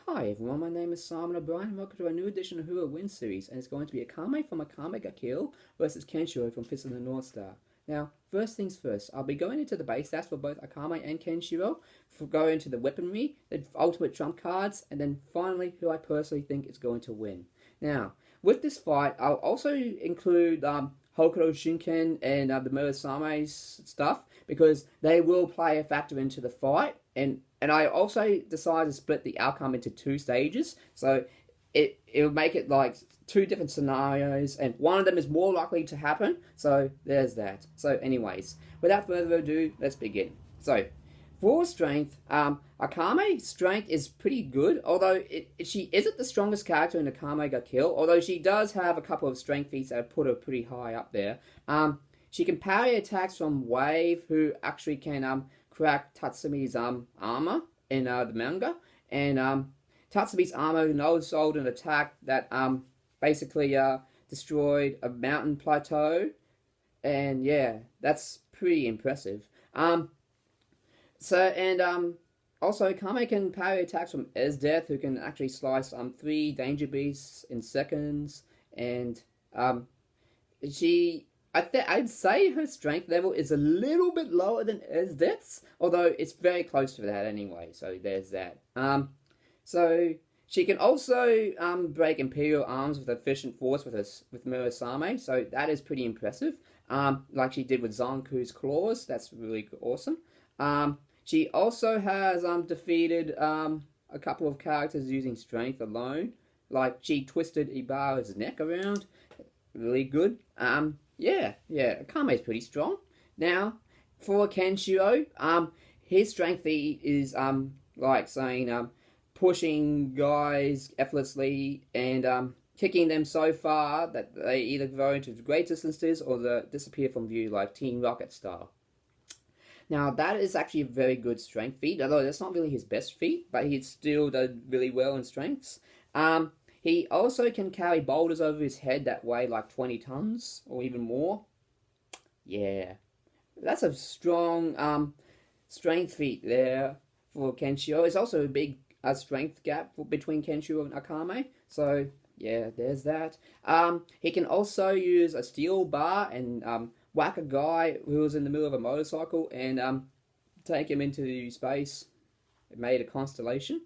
Hi everyone, my name is Simon O'Brien and welcome to a new edition of Who Will Win series, and it's going to be Akame from Akame Got Killed versus Kenshiro from Fist of the North Star. Now, first things first, I'll be going into the base stats for both Akame and Kenshiro, going into the weaponry, the ultimate trump cards, and then finally who I personally think is going to win. Now, with this fight, I'll also include Hokuto Shinken and the Murasame's stuff, because they will play a factor into the fight, and I also decided to split the outcome into two stages, so it'll make it like two different scenarios, and one of them is more likely to happen, so there's that. So anyways, without further ado, let's begin. So, for strength, Akame's strength is pretty good, although she isn't the strongest character in Akame Got Killed, although she does have a couple of strength feats that put her pretty high up there. She can parry attacks from Wave, who actually can crack Tatsumi's armor in the manga, and Tatsumi's armor no-sold an attack that basically destroyed a mountain plateau, and yeah, that's pretty impressive. Also, Kame can parry attacks from Esdeath, who can actually slice 3 danger beasts in seconds, and I'd say her strength level is a little bit lower than Esdeath's, although it's very close to that anyway, so there's that. So she can also break Imperial arms with efficient force with Murasame, so that is pretty impressive. Like she did with Zanku's claws, that's really awesome. She also has defeated a couple of characters using strength alone, like she twisted Ibara's neck around, really good. Yeah, Akame's pretty strong. Now, for Kenshiro, his strength is like saying pushing guys effortlessly and kicking them so far that they either go into great distances or they disappear from view, like Team Rocket style. Now, that is actually a very good strength feat, although that's not really his best feat, but he still does really well in strengths. He also can carry boulders over his head that weigh like 20 tons or even more. Yeah, that's a strong strength feat there for Kenshiro. It's also a big strength gap between Kenshiro and Akame, so yeah, there's that. He can also use a steel bar and whack a guy who was in the middle of a motorcycle and take him into space. It made a constellation.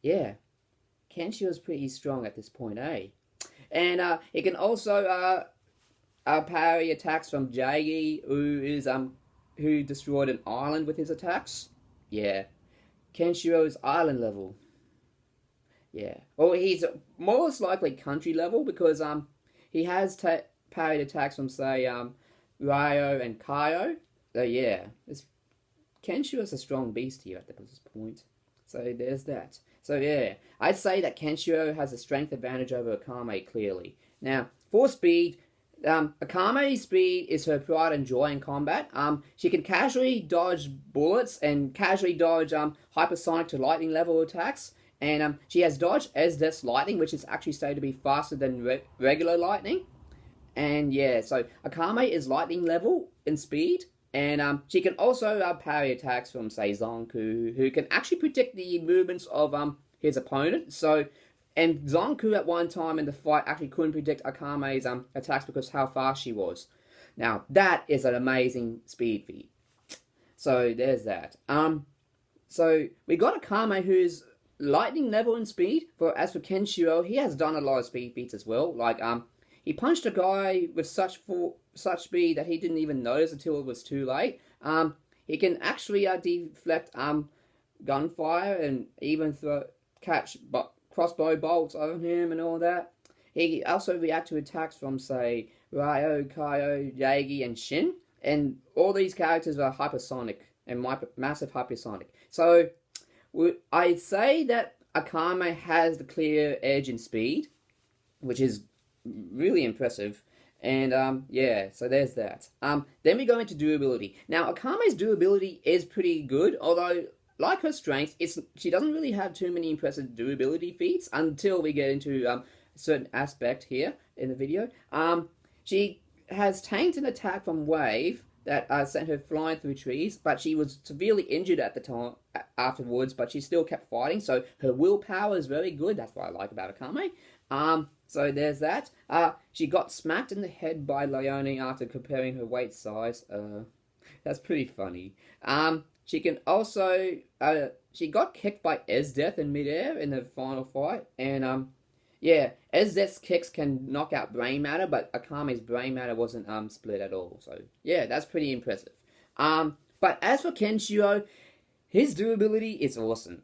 Yeah, Kenshiro's pretty strong at this point, eh? And he can also parry attacks from Jagi, who destroyed an island with his attacks. Yeah, Kenshiro's island level. Yeah, well, he's most likely country level because he has parried attacks from, say, Ryo and Kaio. So yeah, Kenshiro's a strong beast here at this point. So there's that. So yeah, I'd say that Kenshiro has a strength advantage over Akame clearly. Now, for speed, Akame's speed is her pride and joy in combat. She can casually dodge bullets and casually dodge hypersonic to lightning level attacks. And she has dodged Esdeath's lightning, which is actually stated to be faster than regular lightning. And yeah, so Akame is lightning level in speed, and she can also parry attacks from, say, Zanku, who can actually predict the movements of his opponent. So, and Zanku at one time in the fight actually couldn't predict Akame's attacks because how fast she was. Now that is an amazing speed feat. So there's that. So we got Akame, who's lightning level in speed. As for Kenshiro, he has done a lot of speed feats as well. Like he punched a guy with such speed that he didn't even notice until it was too late. He can actually deflect gunfire and even catch crossbow bolts on him and all that. He also reacts to attacks from, say, Ryo, Kaio, Yagi, and Shin. And all these characters are hypersonic and massive hypersonic. So I'd say that Akame has the clear edge in speed, which is really impressive. And yeah, so there's that. Then we go into durability. Now, Akame's durability is pretty good, although like her strength, she doesn't really have too many impressive durability feats until we get into a certain aspect here in the video. She has tanked an attack from Wave that sent her flying through trees, but she was severely injured at the time afterwards, but she still kept fighting, so her willpower is very good. That's what I like about Akame. So there's that. She got smacked in the head by Leone after comparing her weight size. That's pretty funny. She can also, she got kicked by Esdeath in midair in the final fight, and yeah, Esdeath's kicks can knock out brain matter, but Akame's brain matter wasn't split at all. So yeah, that's pretty impressive. But as for Kenshiro, his durability is awesome.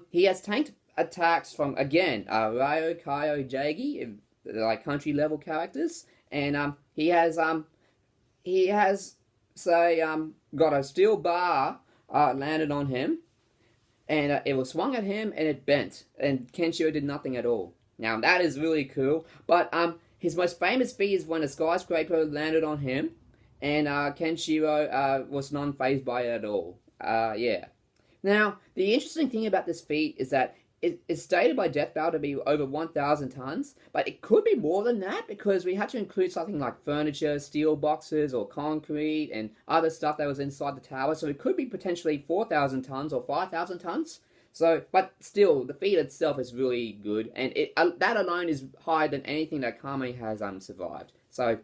He has tanked attacks from, again, Ryo, Kaio, Jagi, like country level characters, and he has got a steel bar landed on him, and it was swung at him and it bent, and Kenshiro did nothing at all. Now that is really cool, but his most famous feat is when a skyscraper landed on him, and Kenshiro was non-phased by it at all. Yeah. Now, the interesting thing about this feat is that it's stated by Death Bell to be over 1,000 tons, but it could be more than that because we had to include something like furniture, steel boxes, or concrete, and other stuff that was inside the tower, so it could be potentially 4,000 tons or 5,000 tons. So, but still, the feat itself is really good, and that alone is higher than anything that Akame has survived. So,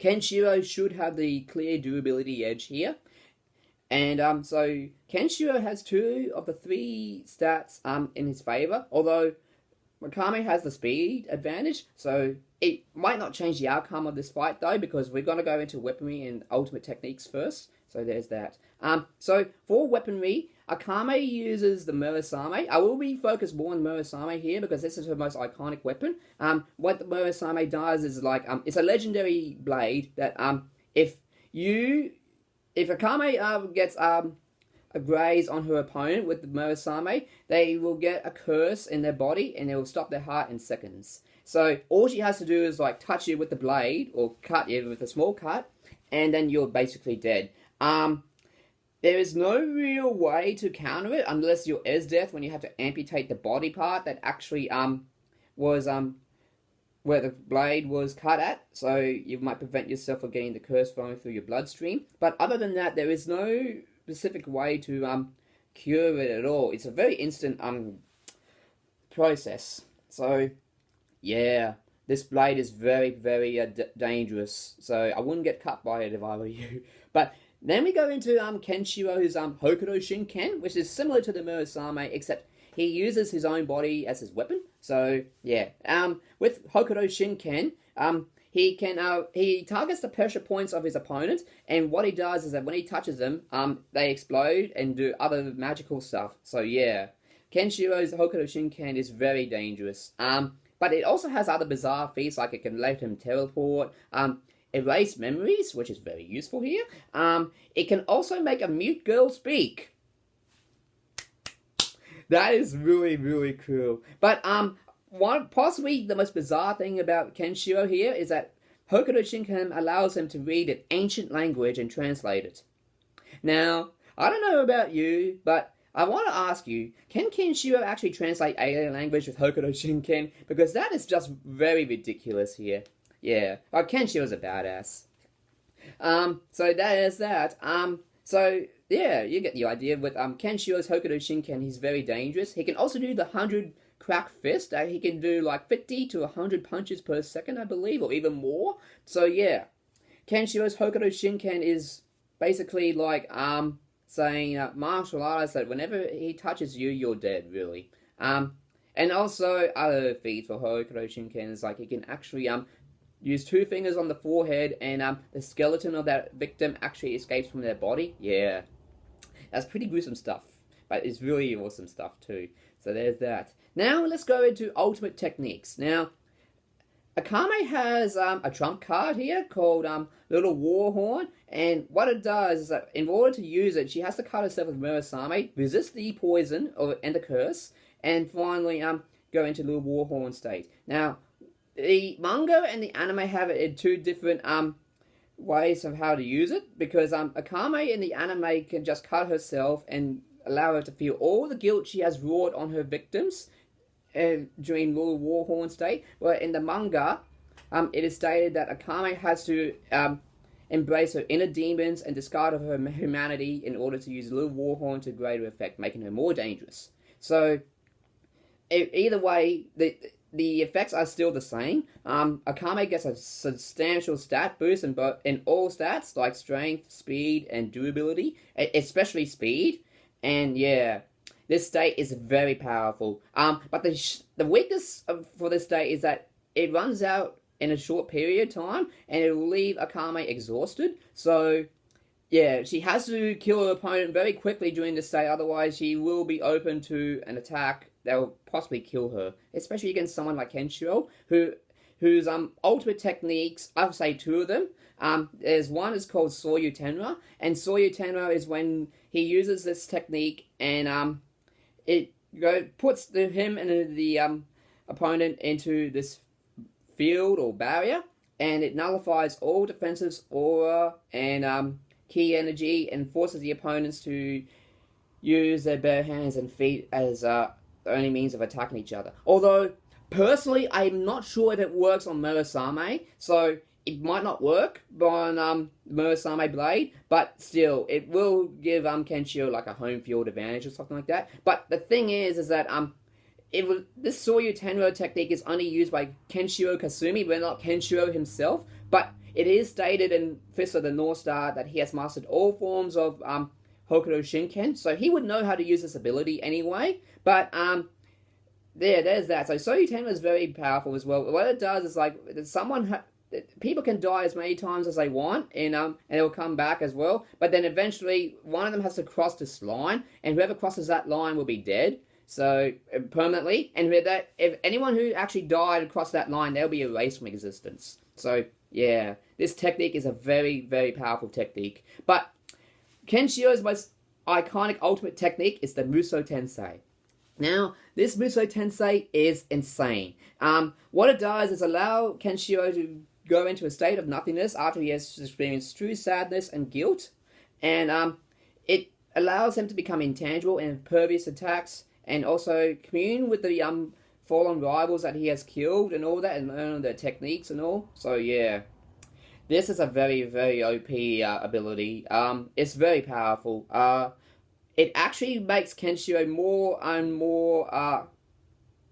Kenshiro should have the clear durability edge here. And so Kenshiro has 2 of the 3 stats in his favor, although Akame has the speed advantage, so it might not change the outcome of this fight though, because we're going to go into weaponry and ultimate techniques first. So there's that. So for weaponry, Akame uses the Murasame. I will be focused more on Murasame here because this is her most iconic weapon. What the Murasame does is like it's a legendary blade that if Akame gets a graze on her opponent with the Murasame, they will get a curse in their body and it will stop their heart in seconds. So all she has to do is like touch you with the blade or cut you with a small cut, and then you're basically dead. There is no real way to counter it unless you're Esdeath, when you have to amputate the body part that actually was where the blade was cut at, so you might prevent yourself from getting the curse flowing through your bloodstream. But other than that, there is no specific way to cure it at all. It's a very instant process. So yeah, this blade is very, very dangerous. So I wouldn't get cut by it if I were you. But then we go into Kenshiro's Hokuto Shinken, which is similar to the Murasame, except he uses his own body as his weapon. So yeah, with Hokuto Shinken, he targets the pressure points of his opponent, and what he does is that when he touches them, they explode and do other magical stuff. So yeah, Kenshiro's Hokuto Shinken is very dangerous. But it also has other bizarre feats, like it can let him teleport, erase memories, which is very useful here. It can also make a mute girl speak. That is really, really cool. But possibly the most bizarre thing about Kenshiro here is that Hokuto Shinken allows him to read an ancient language and translate it. Now, I don't know about you, but I want to ask you, can Kenshiro actually translate alien language with Hokuto Shinken? Because that is just very ridiculous here. Yeah, Kenshiro's a badass. So that is that. So yeah, you get the idea. With Kenshiro's Hokuto Shinken, he's very dangerous. He can also do the 100 crack fist. He can do like 50 to 100 punches per second, I believe, or even more. So yeah, Kenshiro's Hokuto Shinken is basically like saying martial artists that whenever he touches you, you're dead, really. And also other feats for Hokuto Shinken is like he can actually use 2 fingers on the forehead, and the skeleton of that victim actually escapes from their body. Yeah, that's pretty gruesome stuff, but it's really awesome stuff too. So there's that. Now let's go into ultimate techniques. Now, Akame has a trump card here called Little Warhorn, and what it does is that in order to use it, she has to cut herself with Murasame, resist the poison and the curse, and finally go into Little Warhorn state. Now, the manga and the anime have it in 2 different ways of how to use it, because Akame in the anime can just cut herself and allow her to feel all the guilt she has wrought on her victims during Little Warhorn state, where in the manga it is stated that Akame has to embrace her inner demons and discard of her humanity in order to use Little Warhorn to greater effect, making her more dangerous. So, either way, the effects are still the same. Akame gets a substantial stat boost in all stats, like strength, speed, and durability, especially speed. And yeah, this state is very powerful. But the weakness for this state is that it runs out in a short period of time, and it will leave Akame exhausted. So yeah, she has to kill her opponent very quickly during this state, otherwise she will be open to an attack that will possibly kill her, especially against someone like Kenshiro, whose ultimate techniques, I would say two of them. There's one is called Soryu Tenra, and Soryu Tenra is when he uses this technique, and it puts him and the opponent into this field or barrier, and it nullifies all defensive aura and key energy, and forces the opponents to use their bare hands and feet as the only means of attacking each other. Although, personally, I'm not sure if it works on Murasame, so it might not work on Murasame Blade, but still, it will give Kenshiro like a home field advantage or something like that. But the thing is that this Soryu Tenro technique is only used by Kenshiro Kasumi, but not Kenshiro himself. But it is stated in Fist of the North Star that he has mastered all forms of Hokuto Shinken, so he would know how to use this ability anyway. But there's that. So Soryu Tenma is very powerful as well. What it does is like people can die as many times as they want, and it'll come back as well. But then eventually one of them has to cross this line, and whoever crosses that line will be dead. So permanently, and if anyone who actually died and crossed that line, they'll be erased from existence. So yeah, this technique is a very, very powerful technique. But Kenshiro's most iconic ultimate technique is the Muso Tensei. Now, this Muso Tensei is insane. What it does is allow Kenshiro to go into a state of nothingness after he has experienced true sadness and guilt, and it allows him to become intangible and impervious to attacks, and also commune with the fallen rivals that he has killed and all that, and learn their techniques and all. So yeah, this is a very, very OP ability. It's very powerful. It actually makes Kenshiro more and more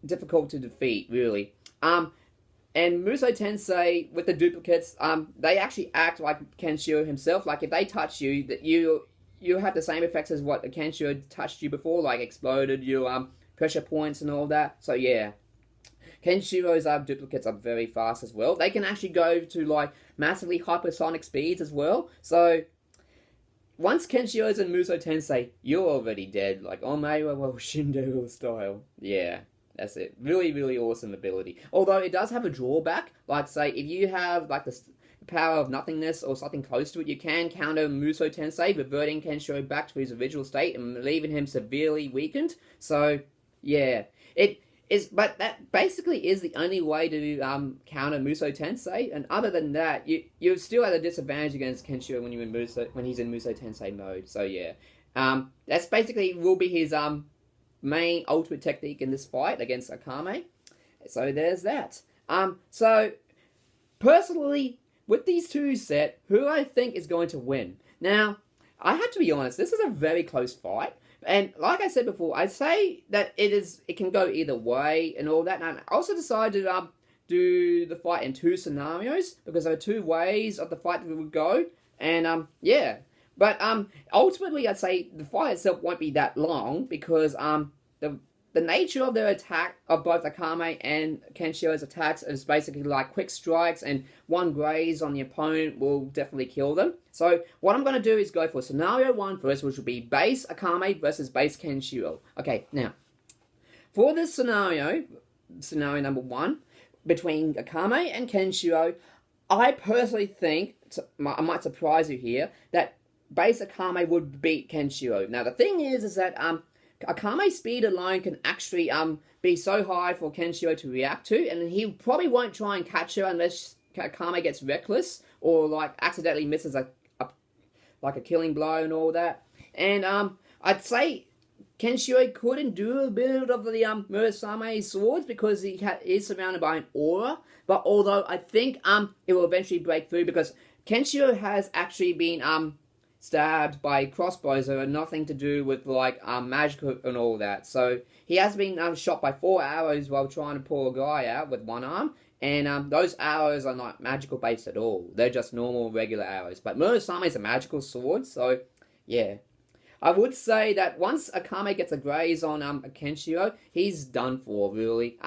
difficult to defeat, really. And Muso Tensei, with the duplicates, they actually act like Kenshiro himself. Like, if they touch you, that you have the same effects as what Kenshiro touched you before, like exploded your pressure points and all that. So yeah, Kenshiro's duplicates are very fast as well. They can actually go to like massively hypersonic speeds as well. So once Kenshiro's in Muso Tensei, you're already dead, like Omewa wa Shindo style. Yeah, that's it. Really, really awesome ability. Although it does have a drawback. Like, say, if you have like the power of nothingness or something close to it, you can counter Muso Tensei, reverting Kenshiro back to his original state and leaving him severely weakened. So yeah, it is. But that basically is the only way to counter Muso Tensei. And other than that, you're still at a disadvantage against Kenshiro when he's in Muso Tensei mode. So yeah, that's basically will be his main ultimate technique in this fight against Akame. So there's that. So personally, with these two set, who I think is going to win? Now, I have to be honest, this is a very close fight. And like I said before, I say that it can go either way and all that. And I also decided to do the fight in two scenarios, because there are two ways of the fight that would go. And yeah. But ultimately, I'd say the fight itself won't be that long, because the nature of their attack, of both Akame and Kenshiro's attacks, is basically like quick strikes, and one graze on the opponent will definitely kill them. So what I'm going to do is go for scenario 1 first, which will be base Akame versus base Kenshiro. Okay, now, for this scenario number 1, between Akame and Kenshiro, I personally think, I might surprise you here, that base Akame would beat Kenshiro. Now the thing is that Akame's speed alone can actually be so high for Kenshiro to react to, and he probably won't try and catch her unless Akame gets reckless or like accidentally misses a killing blow and all that. And I'd say Kenshiro could endure a bit of the Murasame's swords, because he is surrounded by an aura. But although I think it will eventually break through, because Kenshiro has actually been stabbed by crossbows that are nothing to do with like magic and all that. So he has been shot by 4 arrows while trying to pull a guy out with one arm. And those arrows are not magical based at all. They're just normal, regular arrows. But Murasame is a magical sword, so yeah. I would say that once Akame gets a graze on Kenshiro, he's done for, really.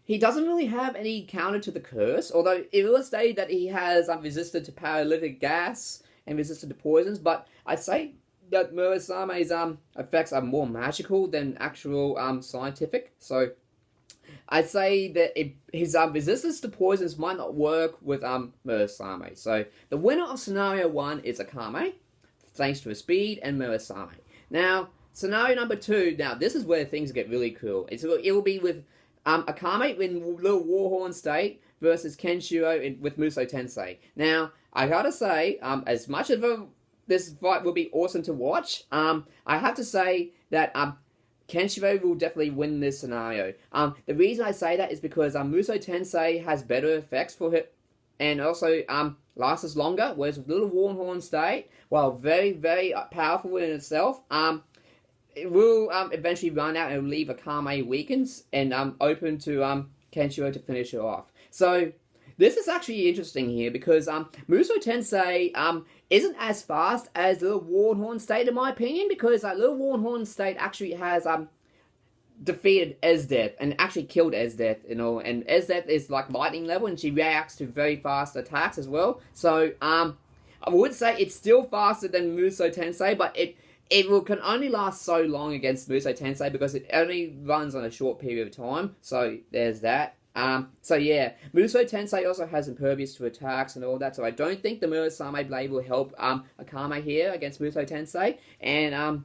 He doesn't really have any counter to the curse, although it will say that he has resisted to paralytic gas and resisted to poisons, but I'd say that Murasame's effects are more magical than actual scientific, so I'd say that his resistance to poisons might not work with Murasame. So the winner of Scenario 1 is Akame, thanks to his speed and Murasame. Now, Scenario number 2, now this is where things get really cool. It will be with Akame in Little Warhorn State versus Kenshiro with Muso Tensei. Now, I gotta say, as much of this fight will be awesome to watch, I have to say that Kenshiro will definitely win this scenario. The reason I say that is because Muso Tensei has better effects for it, and also lasts longer, whereas with Little Warhorn State, while very, very powerful in itself, it will eventually run out and leave Akame weakens and open to Kenshiro to finish her off. So this is actually interesting here because Muso Tensei isn't as fast as Little Warhorn State in my opinion, because Little Warhorn State actually has defeated Esdeath and actually killed Esdeath, you know, and Esdeath is like lightning level and she reacts to very fast attacks as well. So I would say it's still faster than Muso Tensei, but it can only last so long against Muso Tensei because it only runs on a short period of time. So there's that. So yeah, Muso Tensei also has impervious to attacks and all that, so I don't think the Murasame Blade will help Akame here against Muso Tensei. And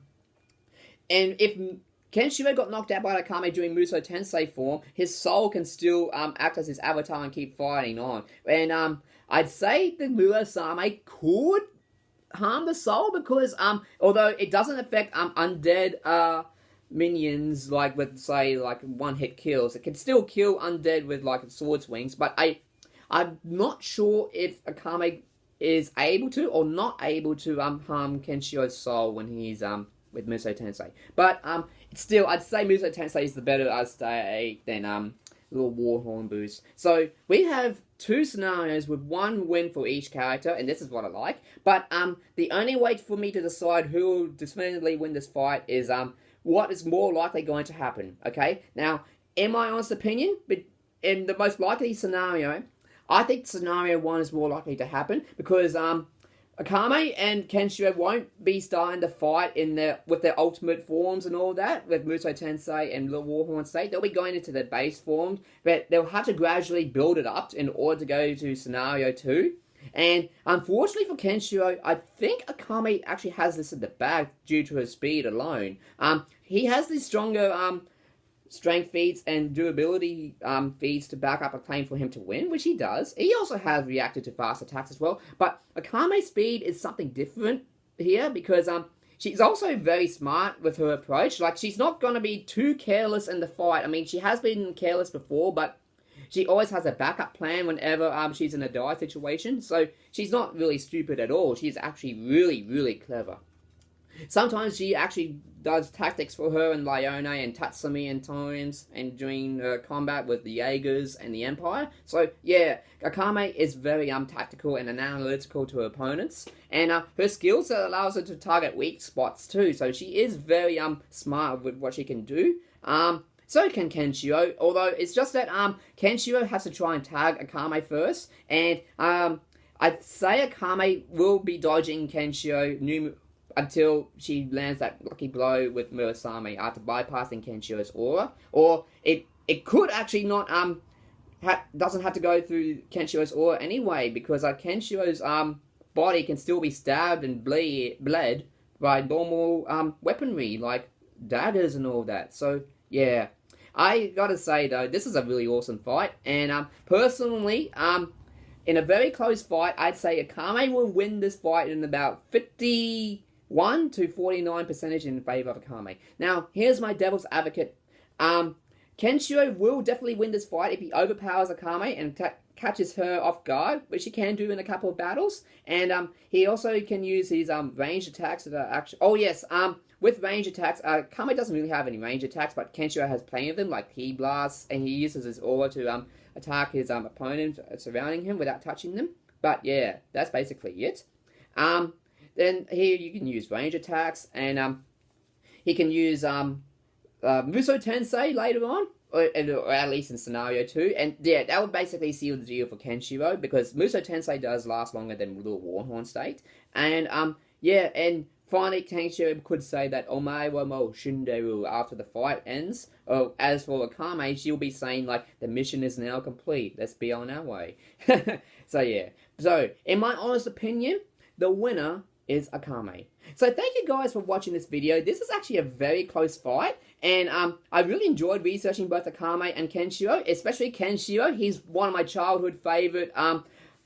if Kenshiro got knocked out by Akame during Muso Tensei form, his soul can still act as his avatar and keep fighting on. And I'd say the Murasame could harm the soul because although it doesn't affect undead minions like with say like one hit kills, it can still kill undead with like sword swings, but I'm not sure if Akame is able to or not able to harm Kenshiro's soul when he's with Muso Tensei. But still I'd say Muso Tensei is the better stay than Little Warhorn boost. So we have 2 scenarios with 1 win for each character, and this is what I like. But the only way for me to decide who will definitively win this fight is what is more likely going to happen, okay? Now, in my honest opinion, but in the most likely scenario, I think scenario 1 is more likely to happen because Akame and Kenshiro won't be starting to fight with their ultimate forms and all that, with Muso Tensei and Little Warhorn State. They'll be going into their base forms, but they'll have to gradually build it up in order to go to scenario 2. And unfortunately for Kenshiro, I think Akame actually has this in the bag due to his speed alone. He has these stronger strength feats and durability feats to back up a claim for him to win, which he does. He also has reacted to fast attacks as well. But Akame's speed is something different here because she's also very smart with her approach. Like, she's not going to be too careless in the fight. I mean, she has been careless before, but she always has a backup plan whenever she's in a die situation, so she's not really stupid at all. She's actually really, really clever. Sometimes she actually does tactics for her and Leone and Tatsumi and times, and during combat with the Jaegers and the Empire. So yeah, Akame is very tactical and analytical to her opponents, and her skill set allows her to target weak spots too. So she is very smart with what she can do. So can Kenshiro, although it's just that Kenshiro has to try and tag Akame first, and I'd say Akame will be dodging Kenshiro until she lands that lucky blow with Murasame after bypassing Kenshiro's aura, or it could actually not doesn't have to go through Kenshiro's aura anyway, because Kenshiro's body can still be stabbed and bled by normal weaponry like daggers and all that. So yeah. I gotta say though, this is a really awesome fight, and personally, in a very close fight, I'd say Akame will win this fight in about 51 to 49% in favor of Akame. Now, here's my devil's advocate. Kenshiro will definitely win this fight if he overpowers Akame and catches her off guard, which he can do in a couple of battles. And he also can use his ranged attacks that are actually. Oh yes, with range attacks, Kame doesn't really have any range attacks, but Kenshiro has plenty of them, like Ki Blasts, and he uses his aura to attack his opponent surrounding him without touching them. But yeah, that's basically it. Then here you can use range attacks, and he can use Muso Tensei later on, or at least in scenario 2. And yeah, that would basically seal the deal for Kenshiro, because Muso Tensei does last longer than Little Warhorn State. And yeah, and finally Kenshiro could say that Omae wa mo shinderu after the fight ends. As for Akame, she'll be saying like, the mission is now complete, let's be on our way. So yeah, so in my honest opinion, the winner is Akame. So thank you guys for watching this video. This is actually a very close fight, and I really enjoyed researching both Akame and Kenshiro, especially Kenshiro. He's one of my childhood favorite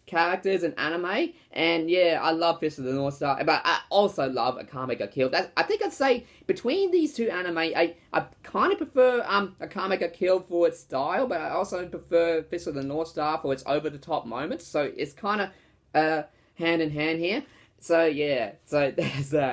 characters in anime, and yeah, I love Fist of the North Star, but I also love Akame Got Killed. I think I'd say between these two anime, I kind of prefer Akame Got Killed for its style, but I also prefer Fist of the North Star for its over-the-top moments, so it's kind of hand in hand here. So yeah, so there's that.